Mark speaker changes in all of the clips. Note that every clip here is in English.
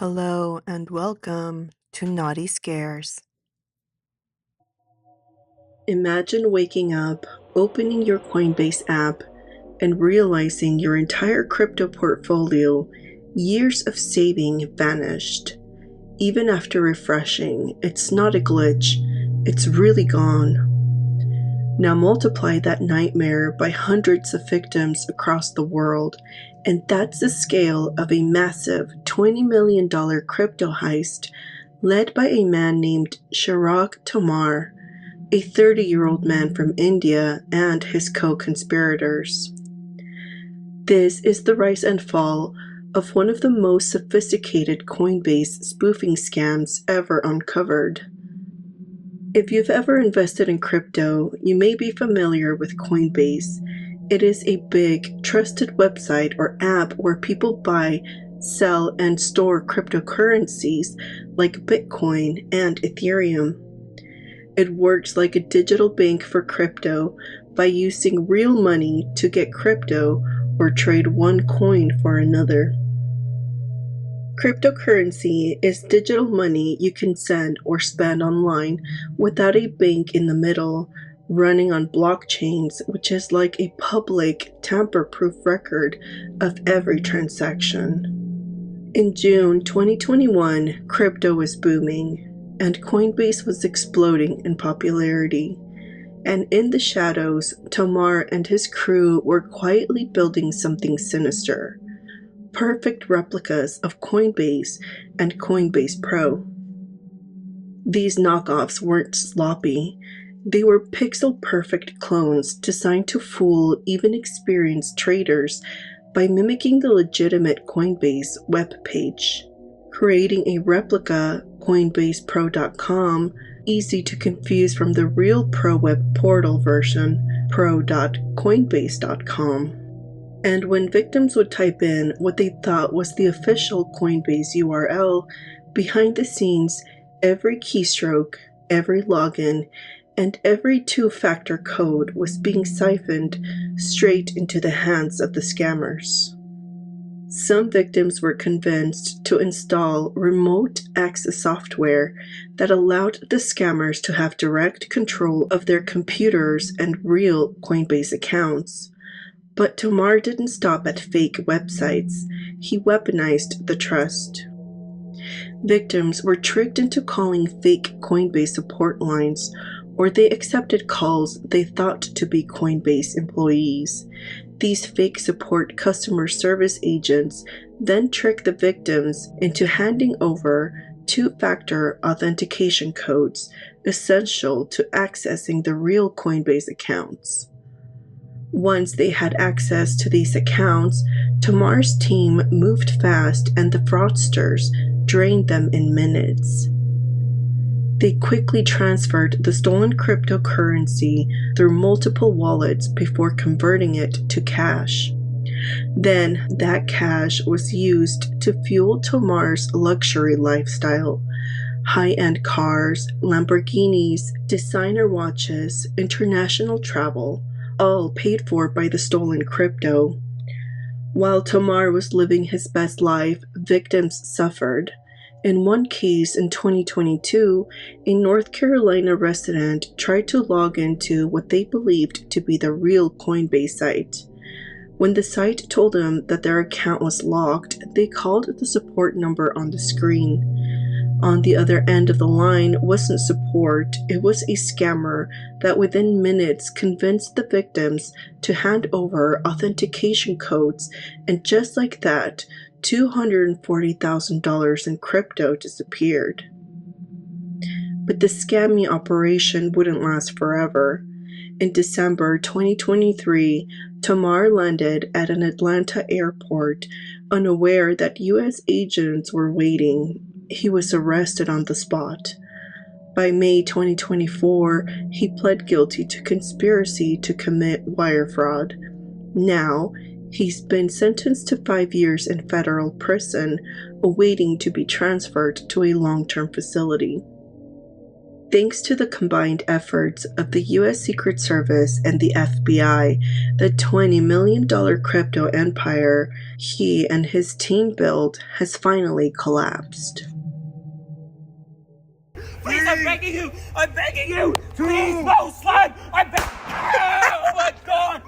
Speaker 1: Hello and welcome to Naughty Scares. Imagine waking up, opening your Coinbase app, and realizing your entire crypto portfolio, years of saving, vanished. Even after refreshing, it's not a glitch, it's really gone. Now multiply that nightmare by hundreds of victims across the world, and that's the scale of a massive $20 million crypto heist led by a man named Chirag Tomar, a 30-year-old man from India, and his co-conspirators. This is the rise and fall of one of the most sophisticated Coinbase spoofing scams ever uncovered. If you've ever invested in crypto, you may be familiar with Coinbase. It is a big, trusted website or app where people buy, sell, and store cryptocurrencies like Bitcoin and Ethereum. It works like a digital bank for crypto by using real money to get crypto or trade one coin for another. Cryptocurrency is digital money you can send or spend online without a bank in the middle, running on blockchains, which is like a public, tamper-proof record of every transaction. In June 2021, crypto was booming, and Coinbase was exploding in popularity. And in the shadows, Tomar and his crew were quietly building something sinister. Perfect replicas of Coinbase and Coinbase Pro. These knockoffs weren't sloppy. They were pixel-perfect clones designed to fool even experienced traders by mimicking the legitimate Coinbase web page. Creating a replica, CoinbasePro.com, easy to confuse from the real Pro web portal version, pro.coinbase.com. And when victims would type in what they thought was the official Coinbase URL, behind the scenes, every keystroke, every login, and every two-factor code was being siphoned straight into the hands of the scammers. Some victims were convinced to install remote access software that allowed the scammers to have direct control of their computers and real Coinbase accounts. But Tomar didn't stop at fake websites. He weaponized the trust. Victims were tricked into calling fake Coinbase support lines, or they accepted calls they thought to be Coinbase employees. These fake support customer service agents then tricked the victims into handing over two-factor authentication codes essential to accessing the real Coinbase accounts. Once they had access to these accounts, Tomar's team moved fast and the fraudsters drained them in minutes. They quickly transferred the stolen cryptocurrency through multiple wallets before converting it to cash. Then that cash was used to fuel Tomar's luxury lifestyle. High-end cars, Lamborghinis, designer watches, international travel, all paid for by the stolen crypto. While Tomar was living his best life, victims suffered. In one case in 2022, a North Carolina resident tried to log into what they believed to be the real Coinbase site. When the site told them that their account was locked, they called the support number on the screen. On the other end of the line wasn't support, it was a scammer that within minutes convinced the victims to hand over authentication codes, and just like that, $240,000 in crypto disappeared. But the scamming operation wouldn't last forever. In December 2023, Tomar landed at an Atlanta airport, unaware that U.S. agents were waiting. He was arrested on the spot. By May 2024, he pled guilty to conspiracy to commit wire fraud. Now, he's been sentenced to 5 years in federal prison, awaiting to be transferred to a long-term facility. Thanks to the combined efforts of the U.S. Secret Service and the FBI, the $20 million crypto empire he and his team built has finally collapsed.
Speaker 2: Please, I'm begging you! I'm begging you! Please, no, slime! I'm begging Oh my God!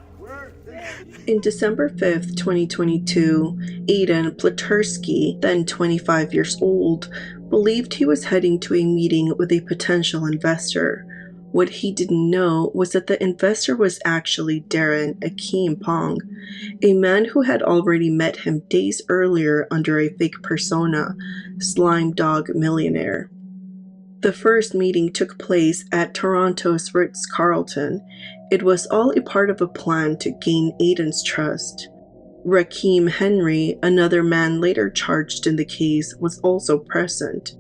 Speaker 1: In December 5th, 2022, Aiden Platursky, then 25 years old, believed he was heading to a meeting with a potential investor. What he didn't know was that the investor was actually Darren Akeem, a man who had already met him days earlier under a fake persona, Slime Dog Millionaire. The first meeting took place at Toronto's Ritz-Carlton. It was all a part of a plan to gain Aiden's trust. Rakeem Henry, another man later charged in the case, was also present.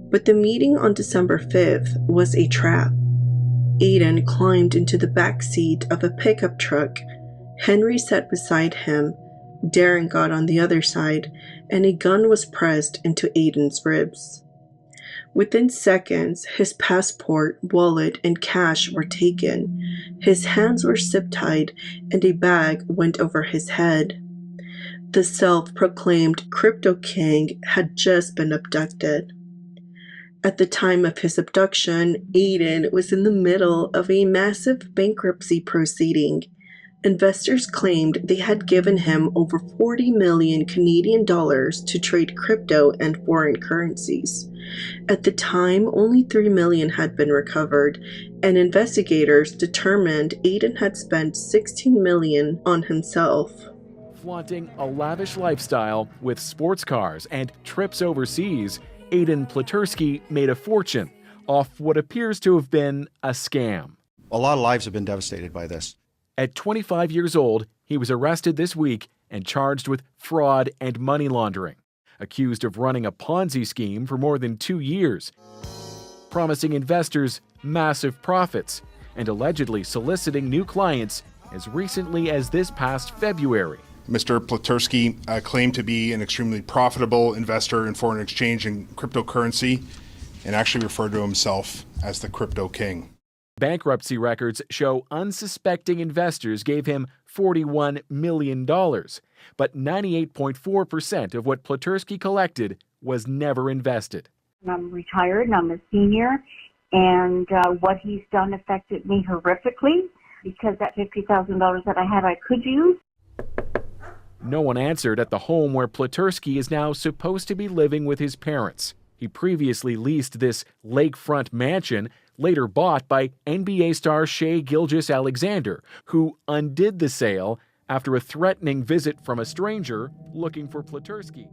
Speaker 1: But the meeting on December 5th was a trap. Aiden climbed into the back seat of a pickup truck. Henry sat beside him. Darren got on the other side, and a gun was pressed into Aiden's ribs. Within seconds, his passport, wallet, and cash were taken. His hands were zip-tied, and a bag went over his head. The self-proclaimed crypto king had just been abducted. At the time of his abduction, Aiden was in the middle of a massive bankruptcy proceeding. Investors claimed they had given him over 40 million Canadian dollars to trade crypto and foreign currencies. At the time, only 3 million had been recovered, and investigators determined Aiden had spent 16 million on himself.
Speaker 3: Flaunting a lavish lifestyle with sports cars and trips overseas, Aiden Platursky made a fortune off what appears to have been a scam.
Speaker 4: A lot of lives have been devastated by this.
Speaker 3: At 25 years old, he was arrested this week and charged with fraud and money laundering, accused of running a Ponzi scheme for more than 2 years, promising investors massive profits, and allegedly soliciting new clients as recently as this past February.
Speaker 5: Mr. Platursky claimed to be an extremely profitable investor in foreign exchange and cryptocurrency, and actually referred to himself as the crypto king.
Speaker 3: Bankruptcy records show unsuspecting investors gave him $41 million, but 98.4% of what Platursky collected was never invested.
Speaker 6: I'm retired and I'm a senior, and what he's done affected me horrifically because that $50,000 that I had I could use.
Speaker 3: No one answered at the home where Platursky is now supposed to be living with his parents. He previously leased this lakefront mansion, later bought by NBA star Shai Gilgeous-Alexander, who undid the sale after a threatening visit from a stranger looking for Platursky.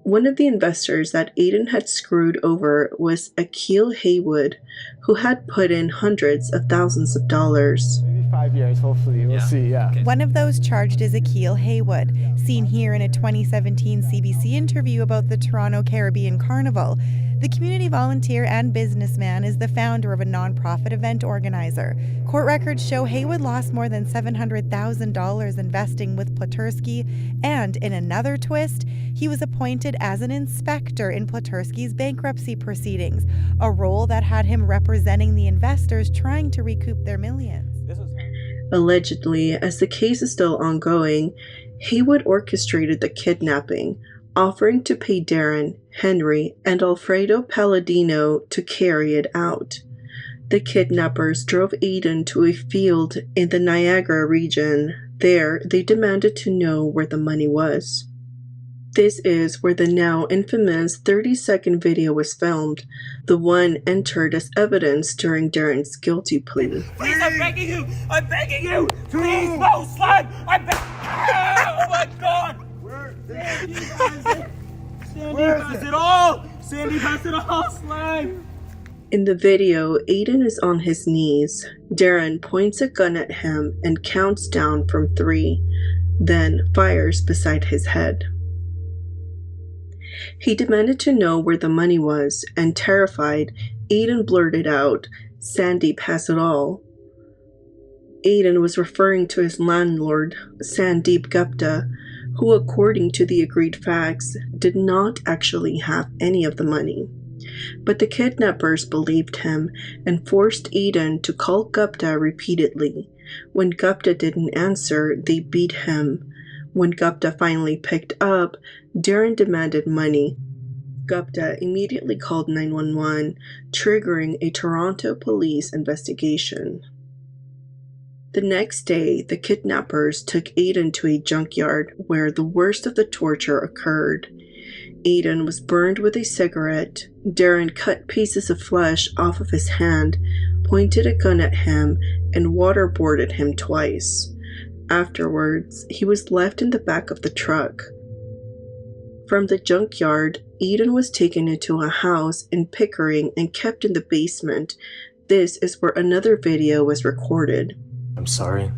Speaker 1: One of the investors that Aiden had screwed over was Akil Haywood, who had put in hundreds of thousands of dollars.
Speaker 7: Maybe 5 years, hopefully. We'll see,
Speaker 8: Okay. One of those charged is Akil Haywood, seen here in a 2017 CBC interview about the Toronto Caribbean Carnival. The community volunteer and businessman is the founder of a nonprofit event organizer. Court records show Haywood lost more than $700,000 investing with Platursky, and in another twist, he was appointed as an inspector in Platursky's bankruptcy proceedings, a role that had him representing the investors trying to recoup their millions.
Speaker 1: Allegedly, as the case is still ongoing, Haywood orchestrated the kidnapping, offering to pay Darren, Henry, and Alfredo Palladino to carry it out. The kidnappers drove Aiden to a field in the Niagara region. There, they demanded to know where the money was. This is where the now infamous 30-second video was filmed, the one entered as evidence during Darren's guilty plea.
Speaker 2: Please, I'm begging you! I'm begging you! Please, no, slime! I'm begging Oh my God! Sandy has it all! Sandy has it all, slime!
Speaker 1: In the video, Aiden is on his knees. Darren points a gun at him and counts down from 3, then fires beside his head. He demanded to know where the money was, and terrified, Aiden blurted out, "Sandeep has it all." Aiden was referring to his landlord, Sandeep Gupta, who, according to the agreed facts, did not actually have any of the money. but the kidnappers believed him and forced Aiden to call Gupta repeatedly. When Gupta didn't answer, they beat him. When Gupta finally picked up, Darren demanded money. Gupta immediately called 911, triggering a Toronto police investigation. The next day, the kidnappers took Aiden to a junkyard where the worst of the torture occurred. Aiden was burned with a cigarette. Darren cut pieces of flesh off of his hand, pointed a gun at him, and waterboarded him twice. Afterwards, he was left in the back of the truck. From the junkyard, Aiden was taken into a house in Pickering and kept in the basement. This is where another video was recorded.
Speaker 9: I'm sorry.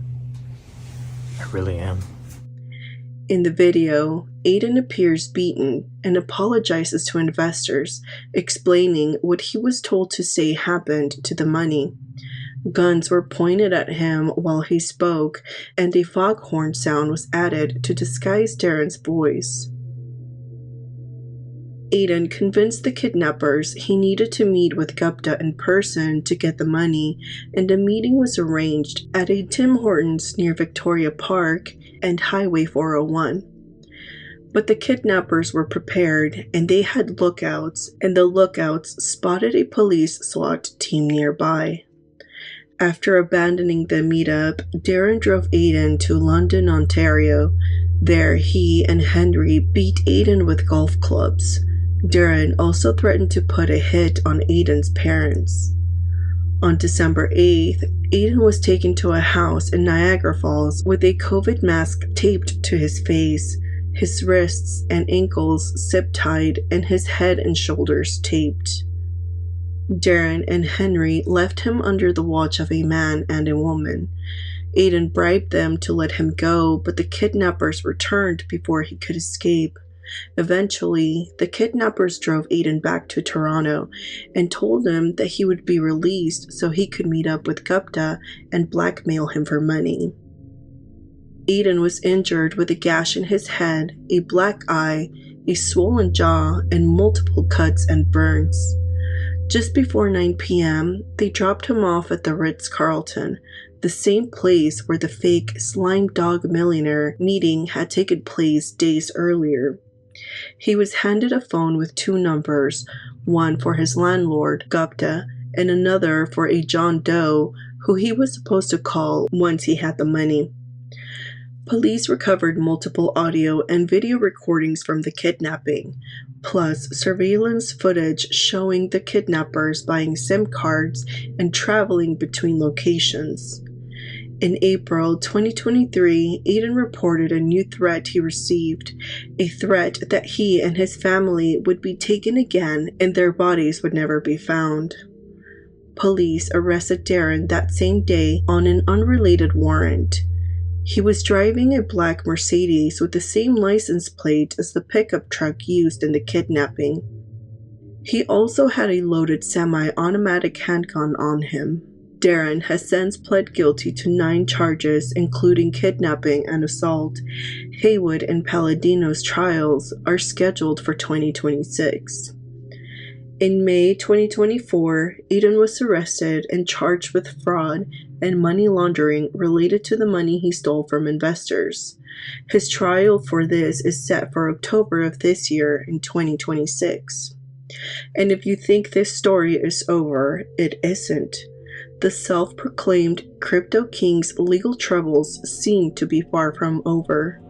Speaker 9: I really am.
Speaker 1: In the video, Aiden appears beaten and apologizes to investors, explaining what he was told to say happened to the money. Guns were pointed at him while he spoke, and a foghorn sound was added to disguise Darren's voice. Aiden convinced the kidnappers he needed to meet with Gupta in person to get the money, and a meeting was arranged at a Tim Hortons near Victoria Park and Highway 401. But the kidnappers were prepared, and they had lookouts, and the lookouts spotted a police SWAT team nearby. After abandoning the meetup, Darren drove Aiden to London, Ontario. There, he and Henry beat Aiden with golf clubs. Darren also threatened to put a hit on Aiden's parents. On December 8th, Aiden was taken to a house in Niagara Falls with a COVID mask taped to his face, his wrists and ankles zip-tied, and his head and shoulders taped. Darren and Henry left him under the watch of a man and a woman. Aiden bribed them to let him go, but the kidnappers returned before he could escape. Eventually, the kidnappers drove Aiden back to Toronto and told him that he would be released so he could meet up with Gupta and blackmail him for money. Aiden was injured with a gash in his head, a black eye, a swollen jaw, and multiple cuts and burns. Just before 9 p.m., they dropped him off at the Ritz-Carlton, the same place where the fake slime dog millionaire meeting had taken place days earlier. He was handed a phone with 2 numbers, one for his landlord, Gupta, and another for a John Doe who he was supposed to call once he had the money. Police recovered multiple audio and video recordings from the kidnapping, plus surveillance footage showing the kidnappers buying SIM cards and traveling between locations. In April 2023, Aiden reported a new threat he received, a threat that he and his family would be taken again and their bodies would never be found. Police arrested Darren that same day on an unrelated warrant. He was driving a black Mercedes with the same license plate as the pickup truck used in the kidnapping. He also had a loaded semi-automatic handgun on him. Darren has since pled guilty to 9 charges, including kidnapping and assault. Haywood and Palladino's trials are scheduled for 2026. In May 2024, Aiden was arrested and charged with fraud and money laundering related to the money he stole from investors. His trial for this is set for October of this year in 2026. And if you think this story is over, it isn't. The self-proclaimed crypto king's legal troubles seem to be far from over.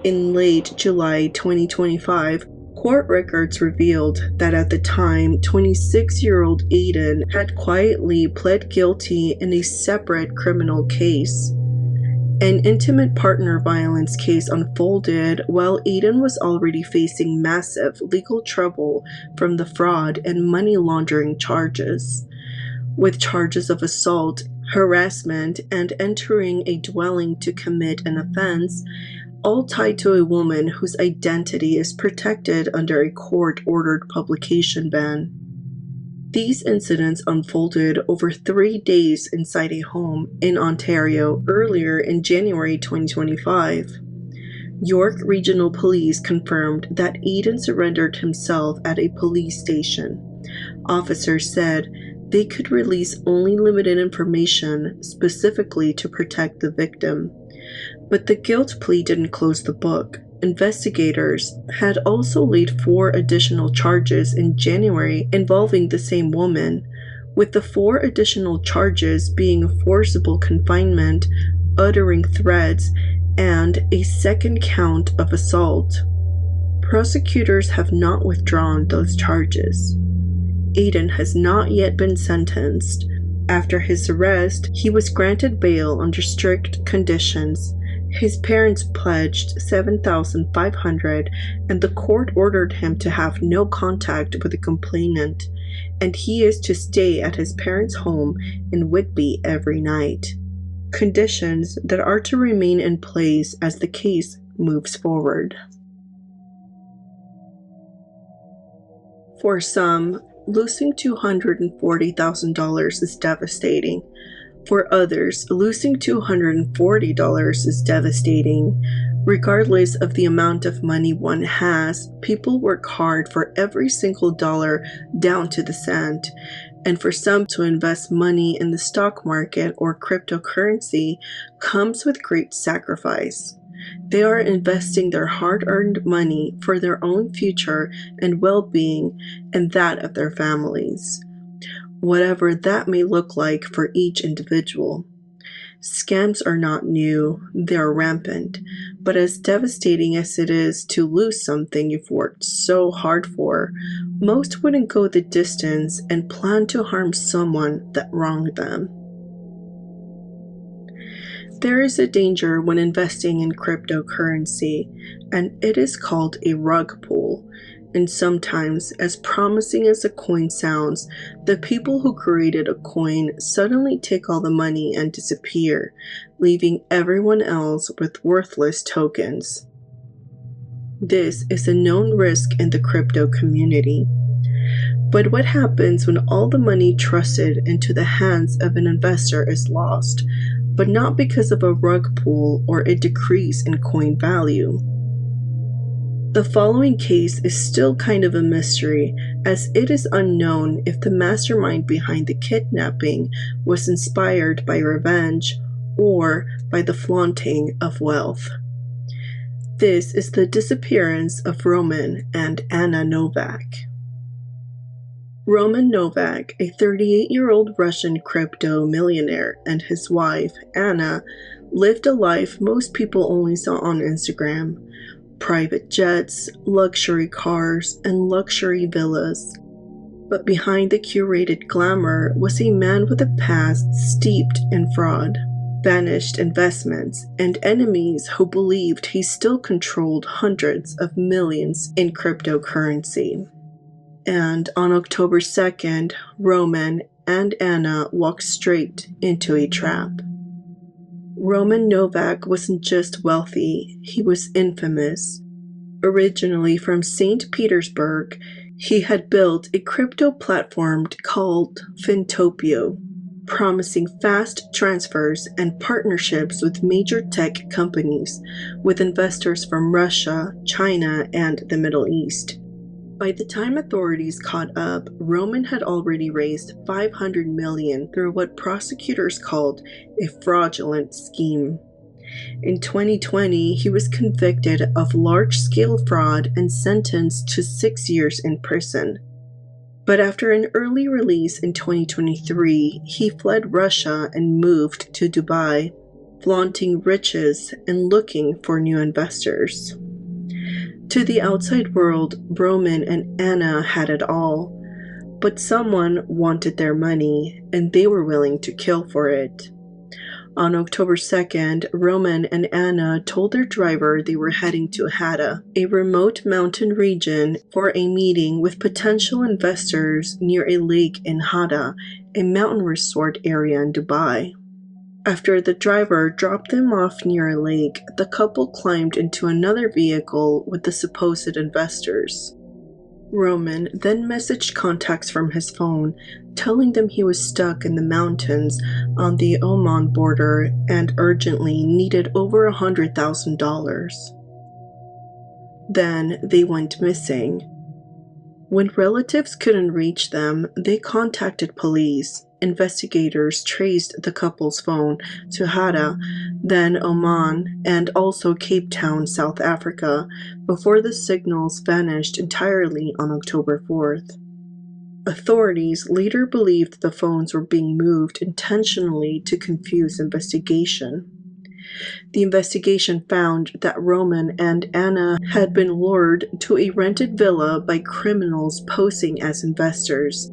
Speaker 1: In late July 2025, court records revealed that at the time, 26-year-old Aiden had quietly pled guilty in a separate criminal case. An intimate partner violence case unfolded while Aiden was already facing massive legal trouble from the fraud and money laundering charges, with charges of assault, harassment, and entering a dwelling to commit an offense, all tied to a woman whose identity is protected under a court-ordered publication ban. These incidents unfolded over 3 days inside a home in Ontario earlier in January 2025. York Regional Police confirmed that Aiden surrendered himself at a police station. Officers said they could release only limited information specifically to protect the victim. But the guilt plea didn't close the book. Investigators had also laid 4 additional charges in January involving the same woman, with the 4 additional charges being forcible confinement, uttering threats, and a second count of assault. Prosecutors have not withdrawn those charges. Aiden has not yet been sentenced. After his arrest, he was granted bail under strict conditions. His parents pledged $7,500, and the court ordered him to have no contact with the complainant, and he is to stay at his parents' home in Whitby every night. Conditions that are to remain in place as the case moves forward. For some, losing $240,000 is devastating. For others, losing $240 is devastating. Regardless of the amount of money one has, people work hard for every single dollar down to the cent. And for some to invest money in the stock market or cryptocurrency comes with great sacrifice. They are investing their hard-earned money for their own future and well-being and that of their families, whatever that may look like for each individual. Scams are not new, they are rampant, but as devastating as it is to lose something you've worked so hard for, most wouldn't go the distance and plan to harm someone that wronged them. There is a danger when investing in cryptocurrency, and it is called a rug pull. And sometimes, as promising as a coin sounds, the people who created a coin suddenly take all the money and disappear, leaving everyone else with worthless tokens. This is a known risk in the crypto community. But what happens when all the money trusted into the hands of an investor is lost, but not because of a rug pull or a decrease in coin value? The following case is still kind of a mystery, as it is unknown if the mastermind behind the kidnapping was inspired by revenge or by the flaunting of wealth. This is the disappearance of Roman and Anna Novak. Roman Novak, a 38-year-old Russian crypto millionaire, and his wife, Anna, lived a life most people only saw on Instagram. Private jets, luxury cars, and luxury villas. But behind the curated glamour was a man with a past steeped in fraud, vanished investments, and enemies who believed he still controlled hundreds of millions in cryptocurrency. And on October 2nd, Roman and Anna walked straight into a trap. Roman Novak wasn't just wealthy, he was infamous. Originally from St. Petersburg, he had built a crypto platform called Fintopio, promising fast transfers and partnerships with major tech companies, with investors from Russia, China, and the Middle East. By the time authorities caught up, Roman had already raised $500 million through what prosecutors called a fraudulent scheme. In 2020, he was convicted of large-scale fraud and sentenced to 6 years in prison. But after an early release in 2023, he fled Russia and moved to Dubai, flaunting riches and looking for new investors. To the outside world, Roman and Anna had it all, but someone wanted their money, and they were willing to kill for it. On October 2nd, Roman and Anna told their driver they were heading to Hatta, a remote mountain region, for a meeting with potential investors near a lake in Hatta, a mountain resort area in Dubai. After the driver dropped them off near a lake, the couple climbed into another vehicle with the supposed investors. Roman then messaged contacts from his phone, telling them he was stuck in the mountains on the Oman border and urgently needed over $100,000. Then they went missing. When relatives couldn't reach them, they contacted police. Investigators traced the couple's phone to Hatta, then Oman, and also Cape Town, South Africa, before the signals vanished entirely on October 4th. Authorities later believed the phones were being moved intentionally to confuse investigation. The investigation found that Roman and Anna had been lured to a rented villa by criminals posing as investors.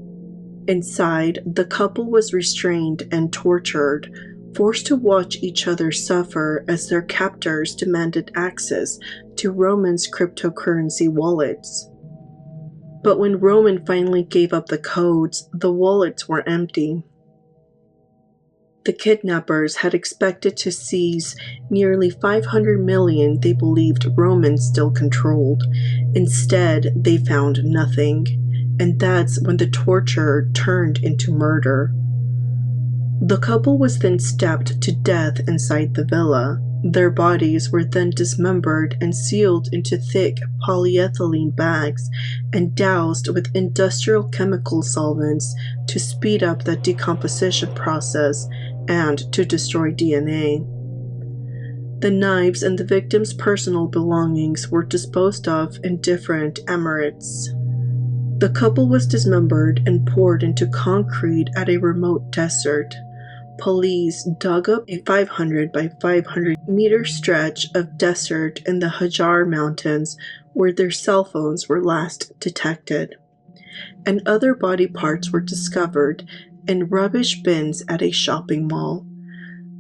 Speaker 1: Inside, the couple was restrained and tortured, forced to watch each other suffer as their captors demanded access to Roman's cryptocurrency wallets. But when Roman finally gave up the codes, the wallets were empty. The kidnappers had expected to seize nearly 500 million they believed Roman still controlled. Instead, they found nothing, and that's when the torture turned into murder. The couple was then stabbed to death inside the villa. Their bodies were then dismembered and sealed into thick polyethylene bags and doused with industrial chemical solvents to speed up the decomposition process and to destroy DNA. The knives and the victims' personal belongings were disposed of in different emirates. The couple was dismembered and poured into concrete at a remote desert. Police dug up a 500 by 500 meter stretch of desert in the Hajar Mountains where their cell phones were last detected. And other body parts were discovered in rubbish bins at a shopping mall.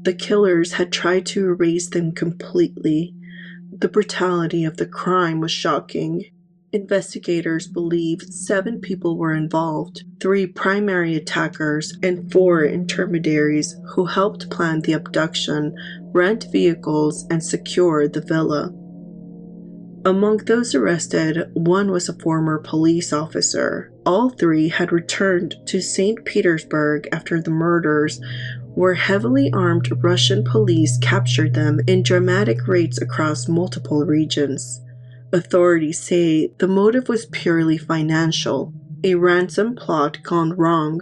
Speaker 1: The killers had tried to erase them completely. The brutality of the crime was shocking. Investigators believe 7 people were involved, 3 primary attackers and 4 intermediaries who helped plan the abduction, rent vehicles, and secure the villa. Among those arrested, 1 was a former police officer. All 3 had returned to St. Petersburg after the murders, where heavily armed Russian police captured them in dramatic raids across multiple regions. Authorities say the motive was purely financial, a ransom plot gone wrong.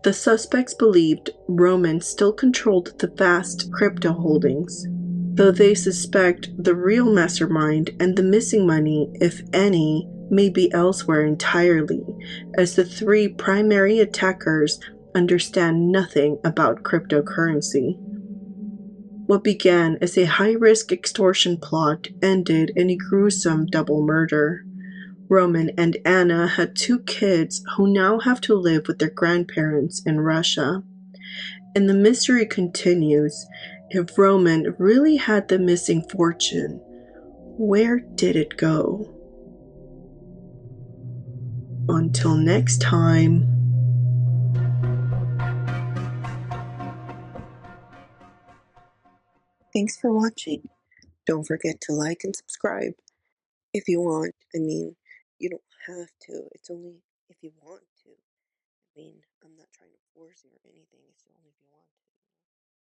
Speaker 1: The suspects believed Roman still controlled the vast crypto holdings, though they suspect the real mastermind and the missing money, if any, may be elsewhere entirely, as the 3 primary attackers understand nothing about cryptocurrency. What began as a high-risk extortion plot ended in a gruesome double murder. Roman and Anna had 2 kids who now have to live with their grandparents in Russia. And the mystery continues. If Roman really had the missing fortune, where did it go? Until next time. Thanks for watching. Don't forget to like and subscribe if you want. I mean, you don't have to. It's only if you want to. I mean, I'm not trying to force you or anything. It's only if you want to.